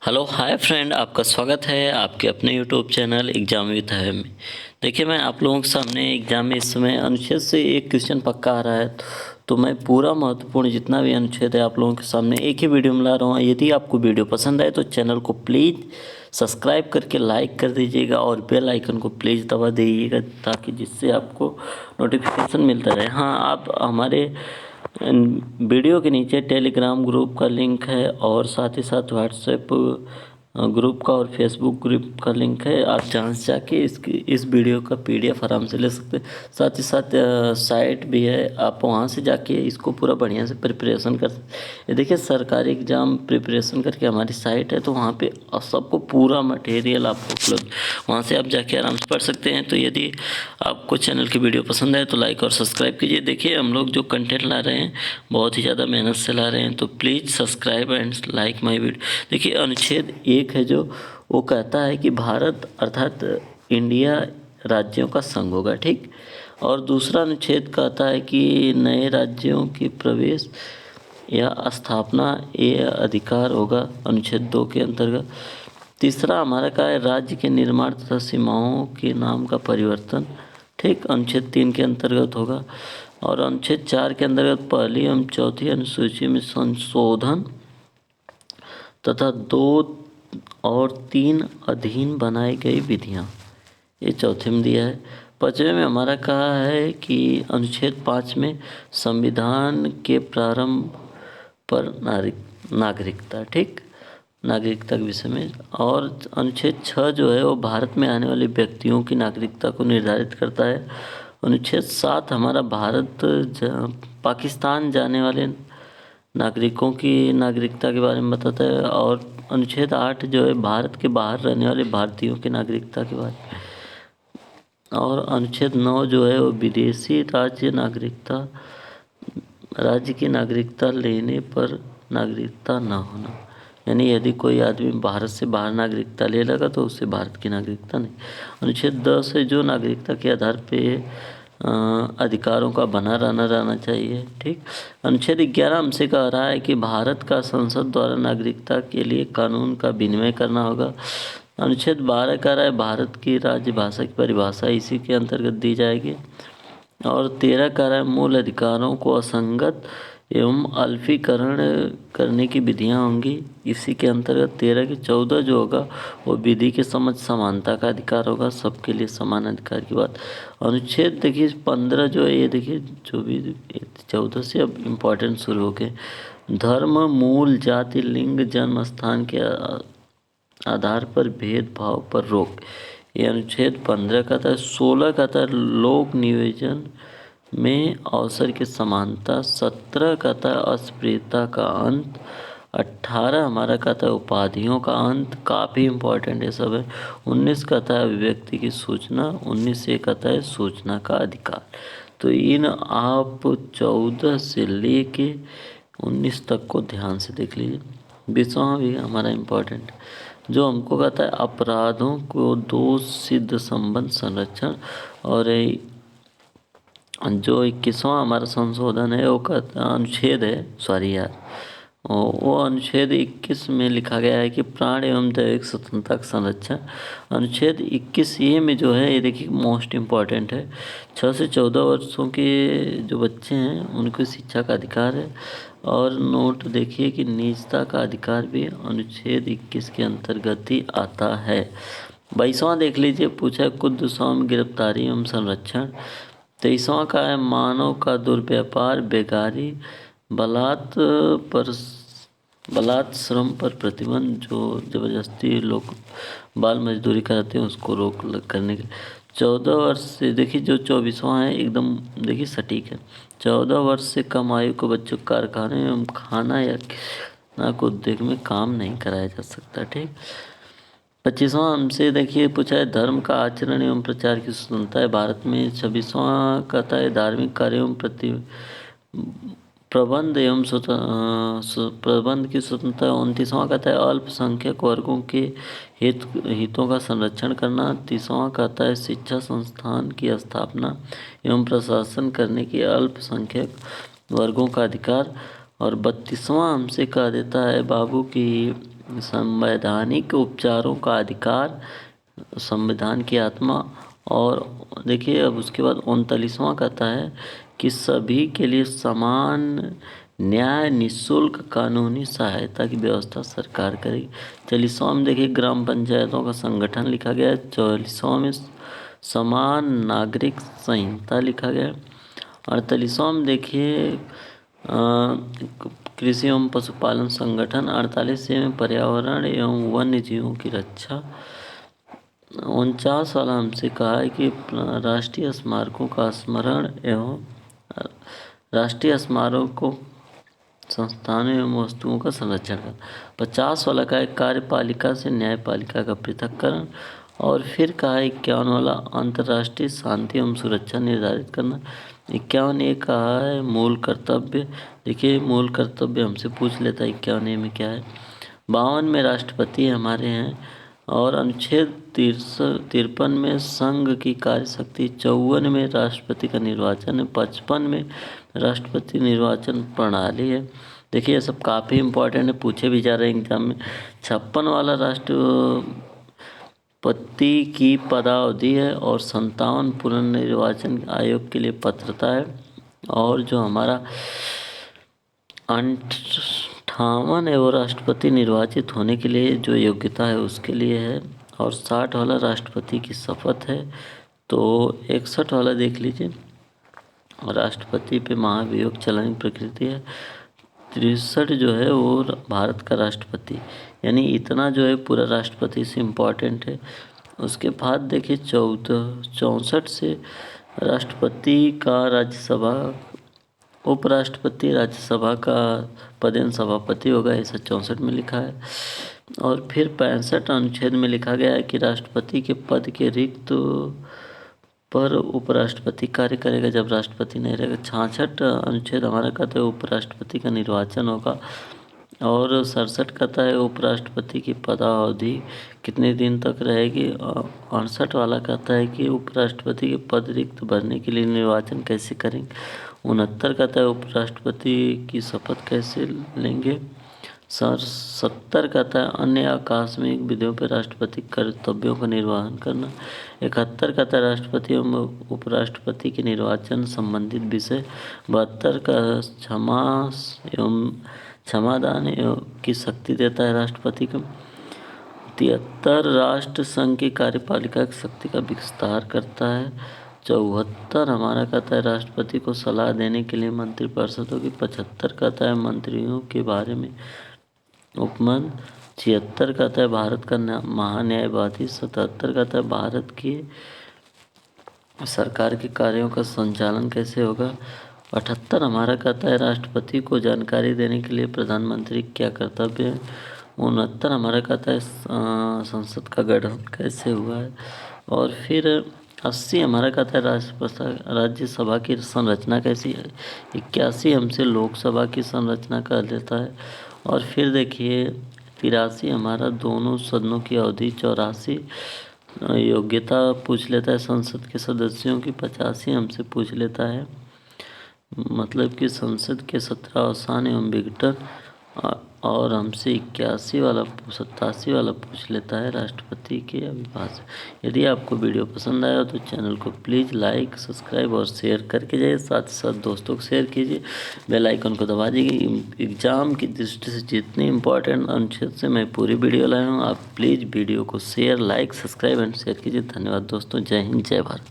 Hello hi friend, आपका स्वागत है आपके अपने यूट्यूब चैनल एग्जाम विद है में। देखिए, मैं आप लोगों के सामने एग्जाम में इस समय अनुच्छेद से एक क्वेश्चन पक्का आ रहा है, तो मैं पूरा महत्वपूर्ण जितना भी अनुच्छेद है आप लोगों के सामने एक ही वीडियो में ला रहा हूँ। यदि आपको वीडियो पसंद आए तो चैनल को प्लीज़ सब्सक्राइब करके लाइक कर दीजिएगा और बेल आइकन को प्लीज़ दबा दीजिएगा, ताकि जिससे आपको नोटिफिकेशन मिलता रहे। हाँ, आप हमारे वीडियो के नीचे टेलीग्राम ग्रुप का लिंक है और साथ ही साथ व्हाट्सएप ग्रुप का और फेसबुक ग्रुप का लिंक है। आप जहाँ से जाके इस वीडियो का पीडीएफ आराम से ले सकते हैं। साथ ही साथ साइट भी है, आप वहाँ से जाके इसको पूरा बढ़िया से प्रिपरेशन कर सकते। ये देखिए, सरकारी एग्ज़ाम प्रिपरेशन करके हमारी साइट है, तो वहाँ पे सबको पूरा मटेरियल आपको उपलब्ध, वहाँ से आप जाके आराम से पढ़ सकते हैं। तो यदि आपको चैनल की वीडियो पसंद है तो लाइक और सब्सक्राइब कीजिए। देखिए, हम लोग जो कंटेंट ला रहे हैं बहुत ही ज़्यादा मेहनत से ला रहे हैं, तो please subscribe and like my video. देखिए, अनुच्छेद एक है जो वो कहता है कि भारत अर्थात इंडिया राज्यों का संघ होगा, ठीक। और दूसरा अनुच्छेद कहता है कि नए राज्यों की प्रवेश या स्थापना ये अधिकार होगा अनुच्छेद 2 के अंतर्गत। तीसरा हमारा क्या है, राज्य के निर्माण तथा सीमाओं के नाम का परिवर्तन, ठीक, अनुच्छेद 3 के अंतर्गत होगा। और अनुच्छेद 4 के अंतर्गत पहली एवं चौथी अनुसूची में संशोधन तथा 2 और 3 अधीन बनाई गई विधियाँ, ये चौथे में दिया है। पाँचवें में हमारा कहा है कि अनुच्छेद 5 में संविधान के प्रारंभ पर नागरिकता, ठीक, नागरिकता के विषय में। और अनुच्छेद 6 जो है वो भारत में आने वाले व्यक्तियों की नागरिकता को निर्धारित करता है। अनुच्छेद 7 हमारा पाकिस्तान जाने वाले नागरिकों की नागरिकता के बारे में बताता है। और अनुच्छेद 8 जो है भारत के बाहर रहने वाले भारतीयों की नागरिकता के बारे में। और अनुच्छेद 9 जो है वो विदेशी राज्य की नागरिकता लेने पर नागरिकता न होना, यानी यदि कोई आदमी भारत से बाहर नागरिकता ले लगा तो उससे भारत की नागरिकता नहीं। अनुच्छेद 10 है जो नागरिकता के आधार पे अधिकारों का बना रहना चाहिए, ठीक। अनुच्छेद 11 हमसे कह रहा है कि भारत का संसद द्वारा नागरिकता के लिए कानून का विनिमय करना होगा। अनुच्छेद 12 कह रहा है भारत की राजभाषा की परिभाषा इसी के अंतर्गत दी जाएगी। और 13 कह रहा है मूल अधिकारों को असंगत एवं अल्पीकरण करने की विधियां होंगी इसी के अंतर्गत। 13 की 14 जो होगा वो विधि के समझ समानता का अधिकार होगा, सबके लिए समान अधिकार की बात। अनुच्छेद देखिए 15 जो है, ये देखिए जो भी 14 से अब इम्पोर्टेंट शुरू हो गए। धर्म, मूल, जाति, लिंग, जन्म स्थान के आधार पर भेदभाव पर रोक, ये अनुच्छेद 15 का था। 16 का था लोक नियोजन में अवसर की समानता। 17 का था अस्पृश्यता का अंत। 18 हमारा का था उपाधियों का अंत, काफ़ी इम्पोर्टेंट ये सब है। 19 का था अभिव्यक्ति की सूचना। 19 से का था सूचना का अधिकार। तो इन आप 14 से लेके 19 तक को ध्यान से देख लीजिए। 20वां भी हमारा इम्पोर्टेंट जो हमको कहता है अपराधों को दोष सिद्ध संबंध संरक्षण। और जो 21वां हमारा संशोधन है वो कहता अनुच्छेद है, सॉरी यार, वो अनुच्छेद 21 में लिखा गया है कि प्राण एवं दैविक स्वतंत्रता का संरक्षण। अनुच्छेद 21 ये में जो है ये देखिए मोस्ट इम्पॉर्टेंट है, 6 से 14 वर्षों के जो बच्चे हैं उनको शिक्षा का अधिकार है। और नोट देखिए कि निजता का अधिकार भी अनुच्छेद 21 के अंतर्गत ही आता है। 22वां देख लीजिए, पूछा है कुछ स्वामी गिरफ्तारी एवं संरक्षण। 23वां का है मानव का दुर्व्यापार, बेगारी, बलात् श्रम पर प्रतिबंध, जो जबरदस्ती लोग बाल मजदूरी कराते हैं उसको रोक करने के। 14 वर्ष से देखिए जो 24वां है एकदम देखिए सटीक है। 14 वर्ष से कम आयु को बच्चों को कारखाने एवं खाना या किराना को उद्योग में काम नहीं कराया जा सकता, ठीक। 25वां हमसे देखिए पूछा है धर्म का आचरण एवं प्रचार की स्वतंत्रता है भारत में। 26वां कहता है धार्मिक कार्य एवं प्रबंध एवं प्रबंध की स्वतंत्रता। 29वां कहता है अल्पसंख्यक वर्गों के हितों का संरक्षण करना। 30वां कहता है शिक्षा संस्थान की स्थापना एवं प्रशासन करने की अल्पसंख्यक वर्गों का अधिकार। और 32वां हमसे कह देता है बाबू की संवैधानिक उपचारों का अधिकार, संविधान की आत्मा। और देखिए अब उसके बाद 39वां कहता है कि सभी के लिए समान न्याय, निःशुल्क कानूनी सहायता की व्यवस्था सरकार करेगी। 40वां में देखिए ग्राम पंचायतों का संगठन लिखा गया है। 44वां में समान नागरिक संहिता लिखा गया है। 48वां में देखिए कृषि एवं पशुपालन संगठन। 48वें में पर्यावरण एवं वन्य जीवों की रक्षा। 49 वाला हमसे कहा है कि राष्ट्रीय स्मारकों का स्मरण एवं राष्ट्रीय स्मारकों, संस्थानों एवं वस्तुओं का संरक्षण करना। 50 वाला का है कार्यपालिका से न्यायपालिका का पृथक्करण। और फिर कहा है 51 वाला अंतर्राष्ट्रीय शांति एवं सुरक्षा निर्धारित करना। 51 ये कहा है मूल कर्तव्य। देखिए मूल कर्तव्य हमसे पूछ लेता है 51 में क्या है। 52 में राष्ट्रपति हमारे हैं। और अनुच्छेद 53 में संघ की कार्यशक्ति। 54 में राष्ट्रपति का निर्वाचन है। 55 में राष्ट्रपति निर्वाचन प्रणाली है। देखिए ये सब काफ़ी इम्पोर्टेंट है, पूछे भी जा रहे हैं एग्जाम में। 56 वाला राष्ट्रपति की पदावधि है। और 57 पुनर्निर्वाचन आयोग के लिए पात्रता है। और जो हमारा 58 है वो राष्ट्रपति निर्वाचित होने के लिए जो योग्यता है उसके लिए है। और 60 वाला राष्ट्रपति की शपथ है। तो 61 वाला देख लीजिए, राष्ट्रपति पे महाभियोग चलाने की प्रकृति है। 63 जो है वो भारत का राष्ट्रपति, यानी इतना जो है पूरा राष्ट्रपति से इम्पोर्टेंट है। उसके बाद देखिए 64 से राष्ट्रपति का राज्यसभा, उपराष्ट्रपति राज्यसभा का पदेन सभापति होगा, ऐसा 64 में लिखा है। और फिर 65 अनुच्छेद में लिखा गया है कि राष्ट्रपति के पद के रिक्त पर उपराष्ट्रपति कार्य करेगा जब राष्ट्रपति नहीं रहेगा। 66 अनुच्छेद हमारा कहता है उपराष्ट्रपति का निर्वाचन होगा। और 67 कहता है उपराष्ट्रपति की पदावधि कितने दिन तक रहेगी। 68 वाला कहता है कि उपराष्ट्रपति के पद रिक्त भरने के लिए निर्वाचन कैसे करेंगे। 69 कहता है उपराष्ट्रपति की शपथ कैसे लेंगे। 70 कहता है अन्य आकस्मिक विधियों पर राष्ट्रपति कर्तव्यों का निर्वहन करना। 71 कहता है राष्ट्रपति एवं उपराष्ट्रपति के निर्वाचन संबंधित विषय। 72 का क्षमा एवं क्षमादान की शक्ति देता है राष्ट्रपति को। 73 राष्ट्र संघ की कार्यपालिका की शक्ति का विस्तार करता है। 74 हमारा कहता है राष्ट्रपति को सलाह देने के लिए मंत्रिपरिषद होगी। 75 कहता है मंत्रियों के बारे में उपमंत्र। 76 कहता है भारत का महान्यायवादी। 77 कहता है भारत की सरकार के कार्यों का संचालन कैसे होगा। 78 हमारा कहता है राष्ट्रपति को जानकारी देने के लिए प्रधानमंत्री क्या कर्तव्य है। 69 हमारा कहता है संसद का गठन कैसे हुआ है। और फिर 80 हमारा कहता है राज्यसभा की संरचना कैसी है। 81 हमसे लोकसभा की संरचना कर देता है। और फिर देखिए 83 हमारा दोनों सदनों की अवधि। 84 योग्यता पूछ लेता है संसद के सदस्यों की। 85 हमसे पूछ लेता है मतलब कि संसद के 17 अवसान एवं विघटन। और हमसे 87 वाला पूछ लेता है राष्ट्रपति के अभिभाषण। यदि आपको वीडियो पसंद आया तो चैनल को प्लीज़ लाइक, सब्सक्राइब और शेयर करके जाइए। साथ ही साथ दोस्तों को शेयर कीजिए, बेल आइकन को दबा दीजिए। एग्ज़ाम की दृष्टि से जितने इंपॉर्टेंट अनुच्छेद से मैं पूरी वीडियो लाया हूँ, आप प्लीज़ वीडियो को share, like, subscribe and share कीजिए। धन्यवाद दोस्तों। जय हिंद, जय भारत।